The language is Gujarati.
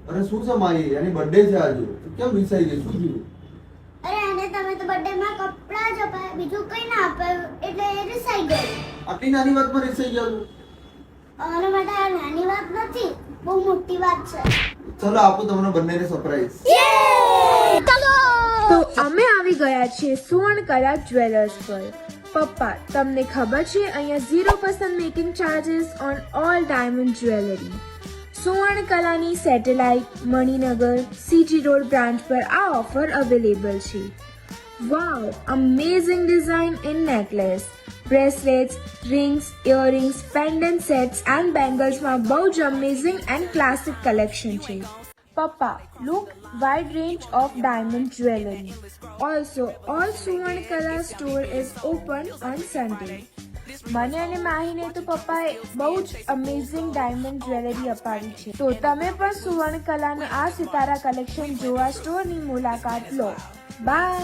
અરે શું છે માઈ, એની બર્થડે છે આજે, કેમ વિસાઈ ગઈ? શું થયું? અરે એને તમે તો બર્થડે માં કપડાં જ અપાય, બીજું કઈ ના અપાયું, એટલે એ રિસાઈ ગઈ. આટલી નાની વાત પર વિસાઈ ગયા તું? અમારા માટે આ નાની વાત નથી, બહુ મોટી વાત છે. ચલો આપું તમને બંનેને સરપ્રાઈઝ. તો અમે આવી ગયા છીએ સુવર્ણકલા જ્વેલર્સ પર. પપ્પા, તમને ખબર છે અહીંયા 0% making charges on all diamond jewellery. સુવર્ણકલાની Satellite, Maninagar, city road branch પર આ ઓફર અવેલેબલ છે. Wow, amazing design in necklace, bracelets, rings, earrings, pendant sets and બેંગલ્સમાં બહુ જ અમેઝિંગ એન્ડ ક્લાસિક કલેક્શન છે. Papa, look, wide range of diamond jewelry. Also, all Suvarnakala store is open on Sunday. મને અને માહીને તો પપ્પાએ બહુ જ અમેઝિંગ ડાયમંડ જ્વેલરી અપાવી છે. તો તમે પણ સુવર્ણકલાના આ સિતારા કલેક્શન જોવા સ્ટોરની મુલાકાત લો. બાય.